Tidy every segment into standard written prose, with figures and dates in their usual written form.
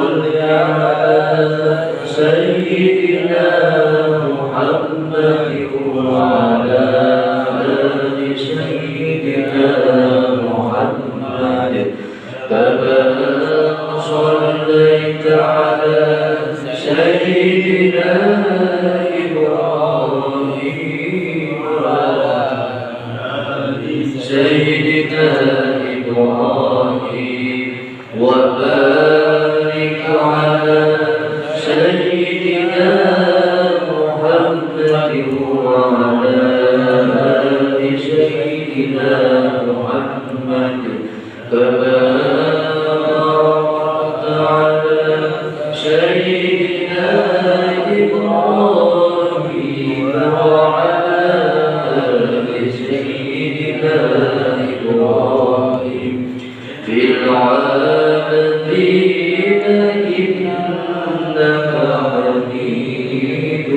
صل على سيدنا محمد وعلى آل سيدنا محمد كما صليت على سيدنا إبراهيم وعلى آل سيدنا إبراهيم وبارك على سيدنا محمد وعلى آل سيدنا محمد كما باركت على سيدنا إبراهيم وعلى آل سيدنا إبراهيم في العالمين إنك حميد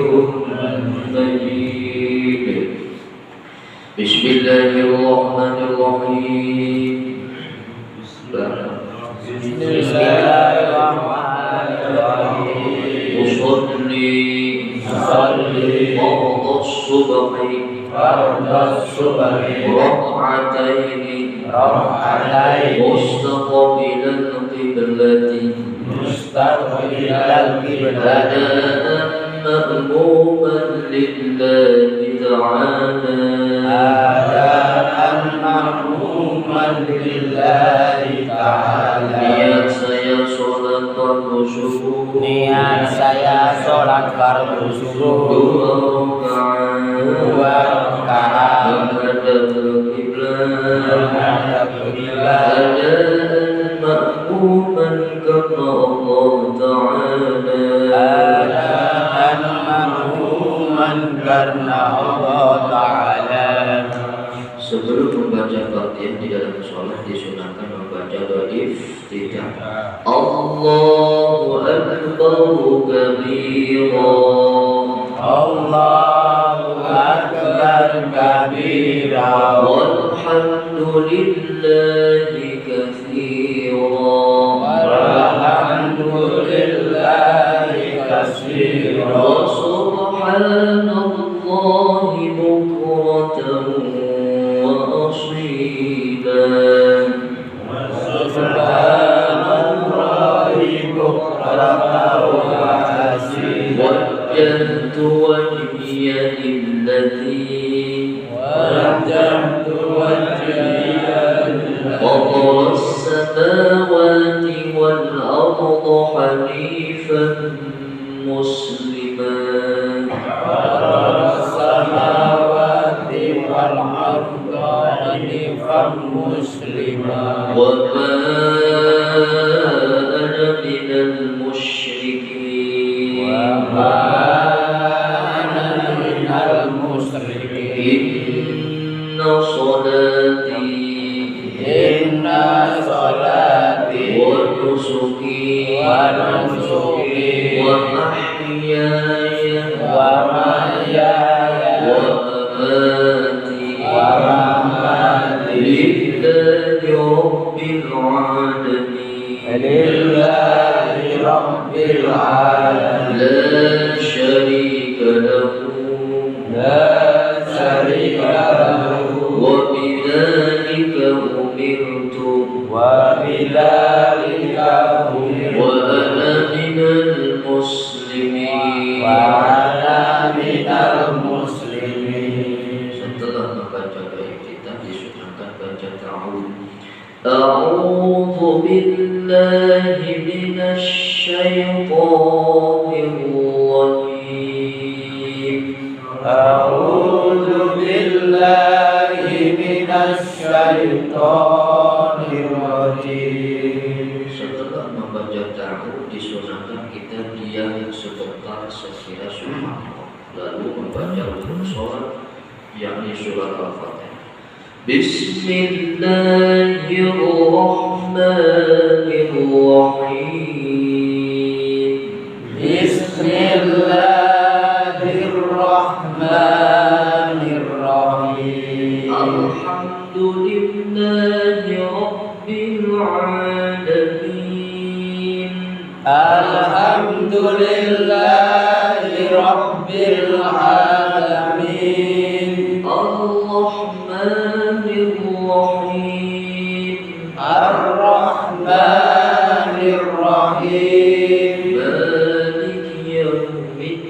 مجيد. بسم الله الرحمن الرحيم. فرض الصبح ركعتين مستقبل القبلة أداء مأموما لله تعالى niat saya sholat fardu subuh 2 rakaat menghadap kiblat adaan ma'muman karena Allah Ta'ala. Sebelum membaca Fatihah di dalam sholat disunahkan membaca doa iftitah. Allahu Akbar kabira. Allahu Akbar kabira. Walhamdulillahi katsira. Walhamdulillahi katsira. Wa subhanallahi bukratan وجهت وجهي فطر السماوات والأرض حنيفا مسلما وما أنا من المشركين إن صلاتي ونسكي ومحياي ومماتي لله رب العالمين لا شريك له وبذلك أمرت وأنا من المسلمين. Setelah membaca doa kita disunahkan baca ta'awudz. A'udzu billahi minasy syaithanir rajim. A'udzu billahi minasy syaithanir rajim. Setelah membaca ta'awudz disunahkan kita diam sebentar sekira subhanallah, lalu membaca rukun salat yakni surat Al-Fatihah. Bismillahirrahmanirrahim. Bismillahirrahmanirrahim. Alhamdulillahi rabbil alamin. Alhamdulillahi Rabbil Alamin. Ar-Rahmanir Rahim. Ar-Rahmanir Rahim. Maliki Yawmiddin.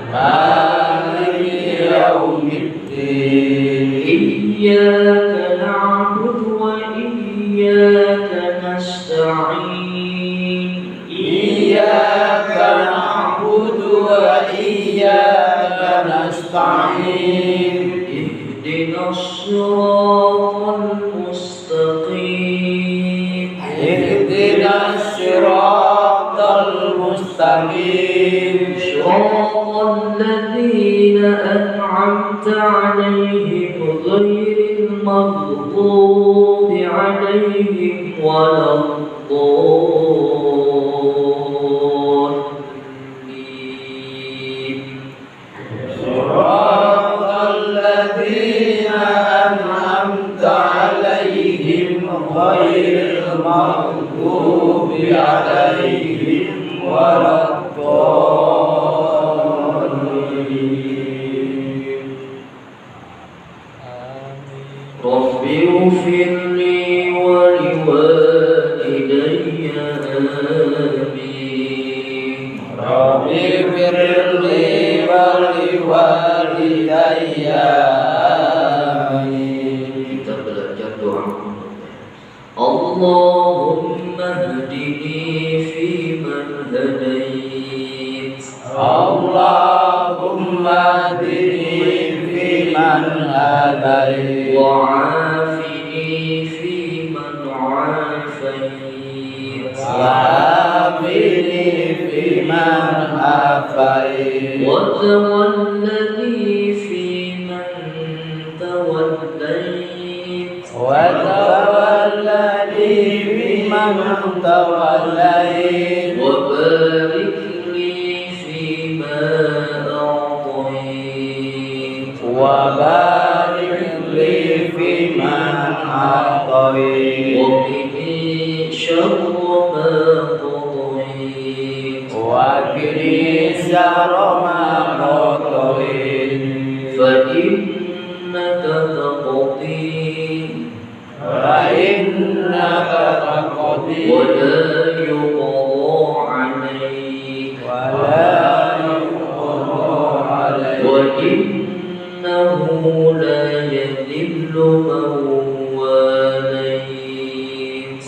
Maliki Yawmiddin. Iyyaka na'budu wa iyyaka nasta'in. Iyyaka na'budu wa iyyaka nasta'in. Ihdinas siratal mustaqim. Ihdinas siratal mustaqim. Siratal ladzina an'amta 'alaihim ghairil maghdubi 'alaihim waladdallin. Siratal ladzina an'amta 'alaihim ghairil maghdubi 'alaihim waladdallin. Rabbi ighfirli wa liwalidayya amin. Rabbi firli wa liwalidayya amin. Kita belajar doa. Allahumma hdini fi man hadait. Allahumma hdini fi man hadait. Wa'afini fi man 'afait. Wa'afini fi man afait. Wa tawallani fi man tawallait. Wa tawallani fi man tawallait. Wa barik li fi ma a'tait. Wa barik li fi man atait. Wa qini syarra ma qadait. Wa qini syarra ma qadait. Fa innaka taqdi Wa innaka taqdi wa la yuqda 'alaik. wa la yuqda 'alaik. Wa innahu la yadhillu man walait.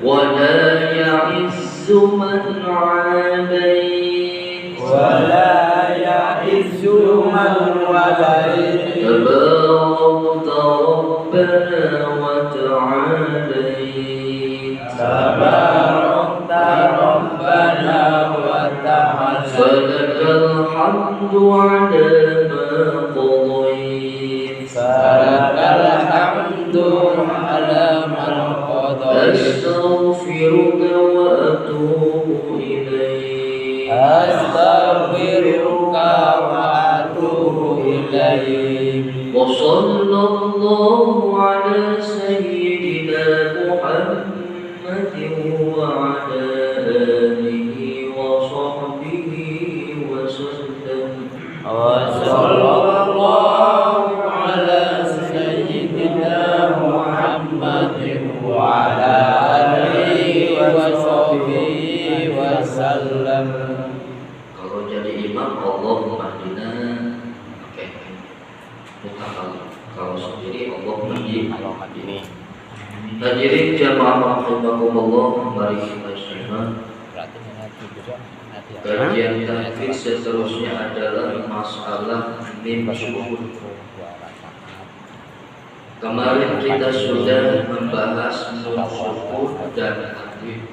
Wa la ya'izzu man 'adait. Wa la ya'izzu man walait. Tabarakta Rabbana wa ta'alait. Tabarakta Rabbana wa ta'ala. Falakal hamdu 'ala ma qadait. Falakal hamdu ala man qadait. Astaghfiruka wa atubu ilaik. Astaghfiruka wa atubu ilaik. Wa sallallahu ala sayyidina Muhammadin wa ala alihi wa sahbihi wa sallam. Wa sallallahu ala sayyidina Muhammadin wa ala alihi wa sahbihi wa sallam. Kalau jadi imam Allahumma hdina, oke. Kalau sendiri Allahumma hdina. Hadirin jamaah rahimakumullah, mari kita simak kajian tahfiz. Seterusnya adalah masalah mim syukur. Kemarin kita sudah membahas nun syukur dan tahfiz.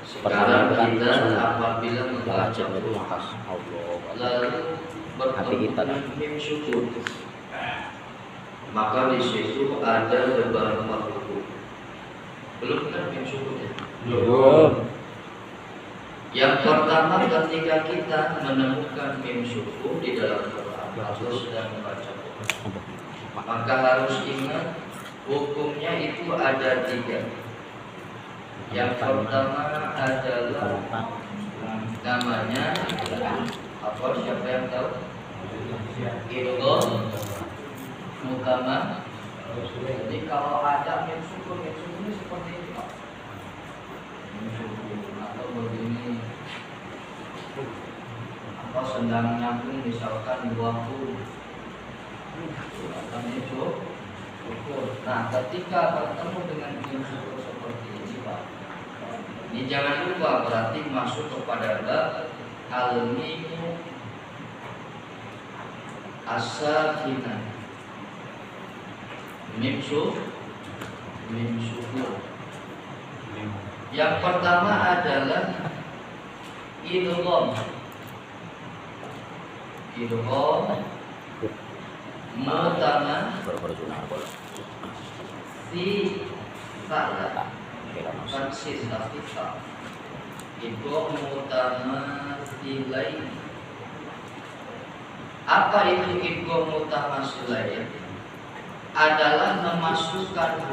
Sekarang kita apabila membaca lalu bertemu mim syukur, maka di situ ada beberapa hukum. Belum kan mim syukurnya? Belum. Yang pertama, ketika kita menemukan mim syukur di dalam Quran atau sedang membaca Quran, maka harus ingat Hukumnya itu ada 3. Yang pertama adalah namanya apa? Siapa yang tahu? Idgham mutama. Jadi kalau ada mim sukun ini seperti ini Pak. Mim sukun atau begini. Atau sedang nyambung misalkan 20. Akan itu sukun. Nah, ketika bertemu dengan mim sukun seperti ini Pak, ini jangan lupa berarti masuk kepada bab al-mimu as-sakinah. Mim sukun. Yang pertama adalah idgham. Idgham mutama si salah bukan si tapi sa. Idgham mutama si lain. Apa itu idgham mutama si lain? Adalah memasukkan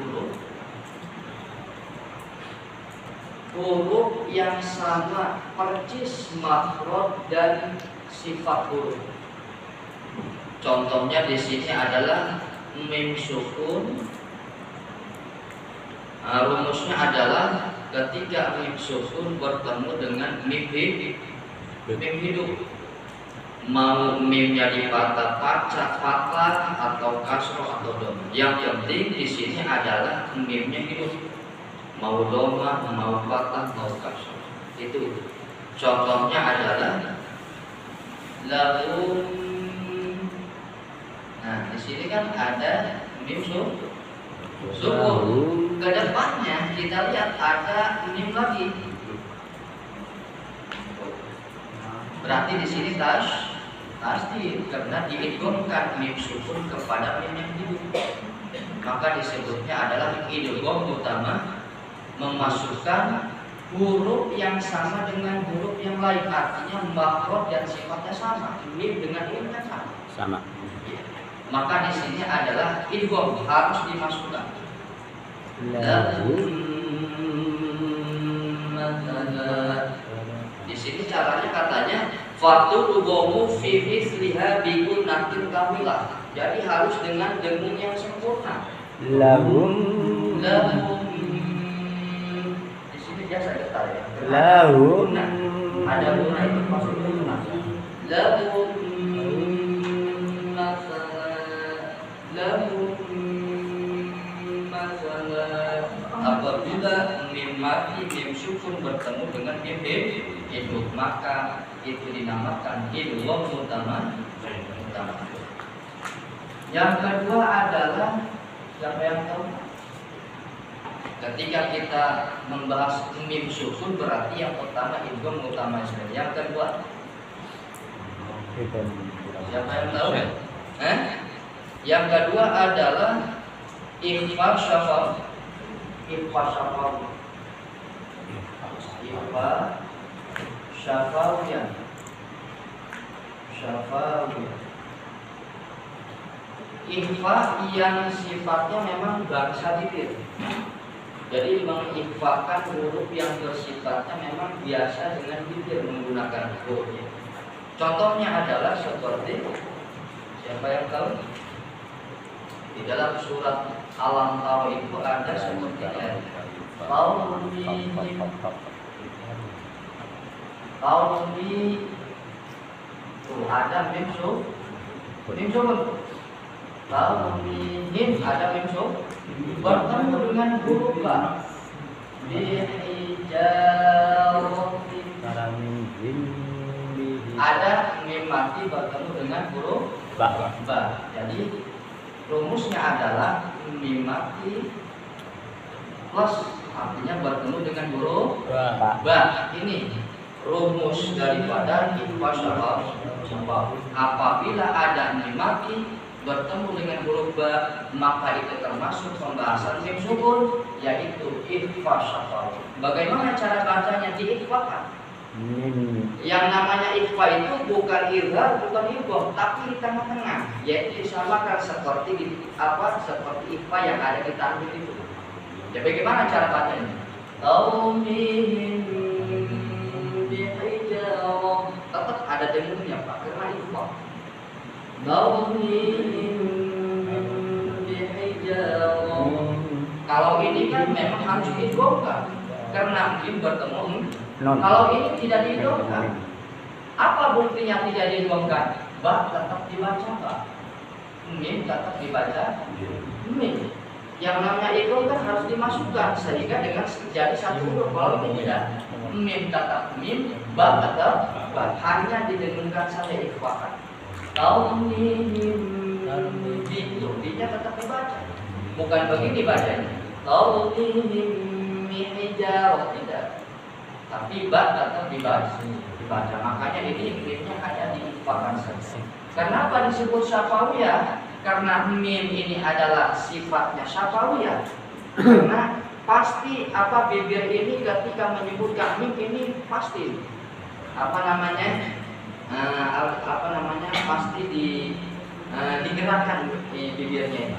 huruf yang sama persis makhraj dan sifat huruf. Contohnya di sini adalah mim sukun. Rumusnya adalah ketika mim sukun bertemu dengan mim hidup. Mau mimnya dipatah atau kasroh atau dom. Yang penting di sini adalah mimnya hidup. Mau doma, mau patah, mau kasroh. Itu. Contohnya adalah lahum. Nah, di sini kan ada mim sukun. Kedepannya kita lihat ada mim lagi. Berarti di sini tasdid karena diidghamkan mim sukun kepada mim yang hidup. Maka disebutnya adalah idgham utama, memasukkan huruf yang sama dengan huruf yang lain, artinya makhraj dan sifatnya sama. Mim dengan mim kan sama. Maka di sini adalah idgham harus dimasukkan. Di sini caranya katanya fatu gomu fi misliha biqul natil kamilah. Jadi harus dengan dengung yang sempurna. Lahum. Di sini biasa getar ya. Lahum. Ada guna itu maksudnya guna. Lahum masalah. Apabila mim mati mim sukun bertemu dengan mim hidup, maka itu dinamakan idgham utama. Yang kedua adalah siapa yang tahu? Ketika kita membahas mim sukun berarti yang pertama idgham utama. Yang kedua siapa yang tahu? Yang kedua adalah ikhfa syafaf. Ikhfa syafawiyah. Ikhfa yang sifatnya memang bangsa bibir. Jadi mengikhfakan huruf yang bersifatnya memang biasa dengan bibir menggunakan hurufnya. Contohnya adalah seperti siapa yang tahu? Di dalam surat Al-Anfal itu ada sepertinya. Qauli tuh ada mim sukun. Qaulihim ada mim sukun. Bertemu dengan huruf ba. Ada mim mati bertemu dengan huruf ba. Jadi rumusnya adalah mim mati plus artinya bertemu dengan huruf ba. Ini rumus daripada ikhfa syafaf. Apabila ada mim mati bertemu dengan huruf ba, maka itu termasuk pembahasan mim sukun, yaitu ikhfa syafaf. Bagaimana cara bacanya diikhfakan? Mim. Yang namanya ikhfa itu bukan idgham, bukan idgham, tapi di tengah-tengah, yaitu disamakan seperti seperti ikhfa yang ada di tanwin itu. Ya bagaimana cara bacanya? Qaumihim bihijarah. Tetap ada dengunnya Pak, karena ikhfa. Qaumihim bihijarah. Kalau ini kan memang harus diidghamkan karena mim bertemu. Kalau ini tidak diidghamkan, apa buktinya tidak diidghamkan? Ba tetap dibaca ba, mim tetap dibaca mim. Yang namanya idgham kan harus dimasukkan sehingga dengan jadi satu huruf. Kalau ini tidak, mim tetap mim, ba tetap ba, hanya didengungkan saja ikhfakan. Kalau mim itu dia tetap dibaca, bukan begini bacanya. Kalau mim hijarah tidak. Tapi ba tetap dibaca. Makanya ini mimnya hanya diikhfakan saja. Kenapa disebut syafawiyah? Karena mim ini adalah sifatnya syafawiyah. Karena pasti bibir ini ketika menyebutkan mim ini pasti pasti digerakkan di bibirnya.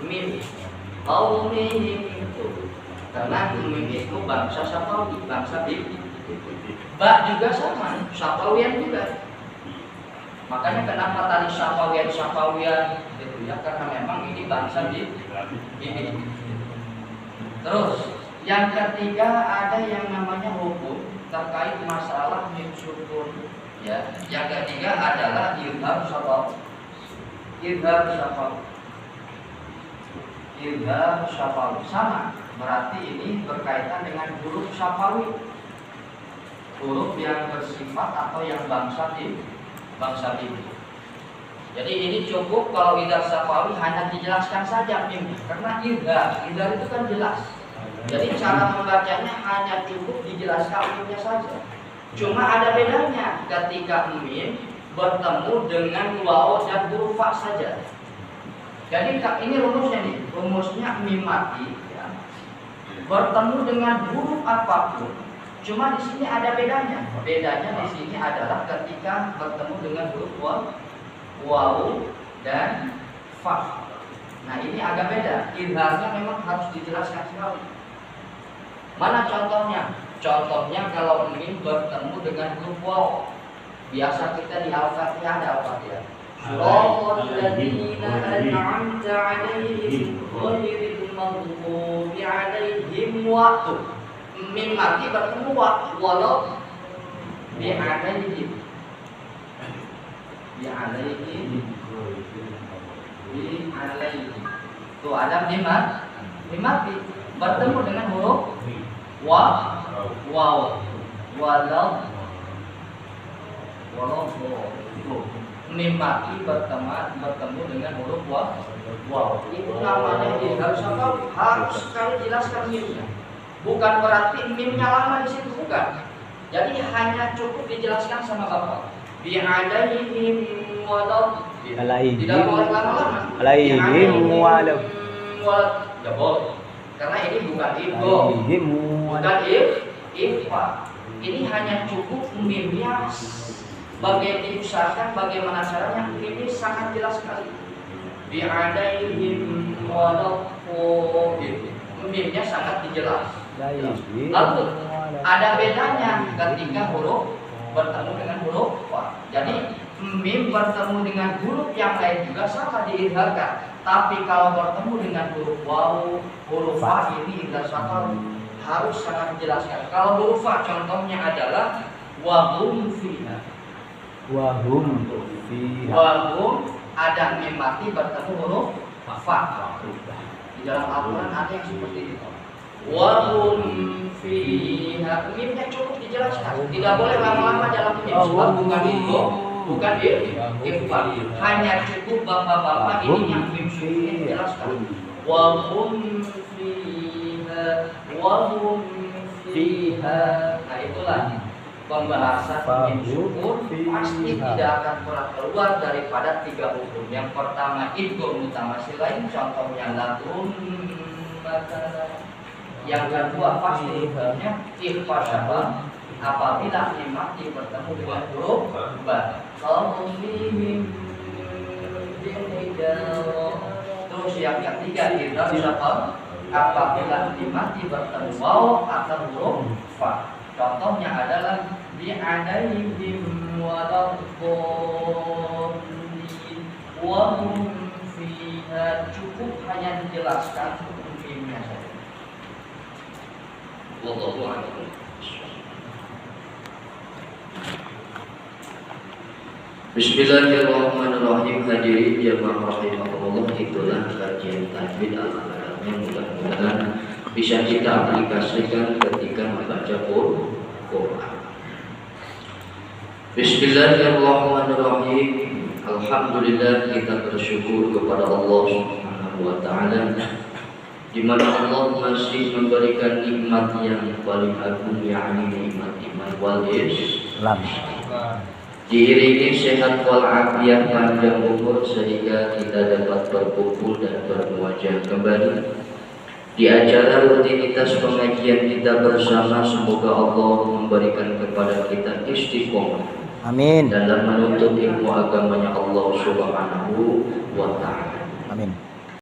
Mim. Qaumihim itu. Karena mim itu bangsa Syafawi, bangsa Bib. Ba juga sama, Syafawian juga. Makanya kenapa tadi Syafawian gitu ya, karena memang ini bangsa Bib. Terus yang ketiga ada yang namanya hukum terkait masalah mim sukun ya. Yang ketiga adalah idgham syafawi. Idgham syafawi sama. Berarti ini berkaitan dengan huruf syafawi, huruf yang bersifat atau yang bangsa Bib. Jadi ini cukup kalau idgham syafawi hanya dijelaskan saja mim, karena idgham itu kan jelas. Jadi cara membacanya hanya cukup dijelaskan mimnya saja. Cuma ada bedanya ketika mim bertemu dengan waw dan huruf fa saja. Jadi ini rumusnya mim mati bertemu dengan huruf apapun. Cuma di sini ada bedanya. Bedanya di sini adalah ketika bertemu dengan huruf waw dan fa. Nah ini agak beda. Idghamnya memang harus dijelaskan sekali. Mana contohnya? Contohnya kalau mim bertemu dengan huruf waw. Biasa kita di Al-Fatihah ada Al-Fatihah. Shiratal ladzina an'amta 'alaihim ghairil maghdubi 'alaihim wa. Mim mati bertemu walau bi'alaihim. Tuh ada mim mati bertemu dengan huruf waw walau mim mati bertemu dengan huruf waw. Itu namanya idgham syafawi. Harus sekali jelaskan mimnya. Bukan berarti mimnya lama di situ, bukan. Jadi hanya cukup dijelaskan sama Bapak. Bi'alaihim walau. Tidak boleh lama-lama. Alaihim walau. Tidak boleh. Karena ini bukan idgham. Bukan ikhfa. Ini hanya cukup mimnya diusahakan bagaimana caranya. Ini sangat jelas sekali. Bi'alaihim walau. Mimnya sangat dijelas. Lalu ada bedanya ketika huruf bertemu dengan huruf fa. Jadi mim bertemu dengan huruf yang lain juga sama diidghamkan. Tapi kalau bertemu dengan huruf waw, huruf fa ini idgham syafawi harus sangat dijelaskan. Kalau huruf fa contohnya adalah wahum fiha. Wahum ada mim mati bertemu huruf fa. Di dalam Al-Quran ada yang seperti itu. Wahum fiha. Mimnya cukup dijelaskan. Tidak boleh lama-lama dalam mim. Sebab bukan itu, bukan ikhfa. Hanya cukup bapak-bapak ini yang mim sudah dijelaskan. Wahum fiha. Nah itulah pembahasan mim syukur pasti tidak akan pernah keluar daripada 3 hukum. Yang pertama idgham mutamatsilain, contohnya lakum makanan. Yang kedua pasti hukumnya ikhfa apabila mati bertemu dengan huruf ba. Terus yang ketiga idgham syafaq apabila mati bertemu waw atau huruf fa. Contohnya adalah bi'adaihim wa hum fiha, cukup hanya dijelaskan hukum fi'ilnya saja. Wallahu a'lam. Bismillahirrahmanirrahim. Hadirin jamaah rahimakumullah, itulah kajian tajwid al-Quran yang mudah-mudahan bisa kita aplikasikan ketika membaca Quran. Bismillahirrahmanirrahim. Alhamdulillah, kita bersyukur kepada Allah Subhanahu wa taala di mana Allah masih memberikan nikmat yang paling agung, yakni nikmat iman wal Islam. Diiringi sehat wal afiat, panjang umur, sehingga kita dapat berkumpul dan bermuajah kembali di acara rutinitas pengajian kita bersama. Semoga Allah memberikan kepada kita istiqomah, Amin. dalam menuntut ilmu agamanya Allah Subhanahu wa ta'ala. Amin.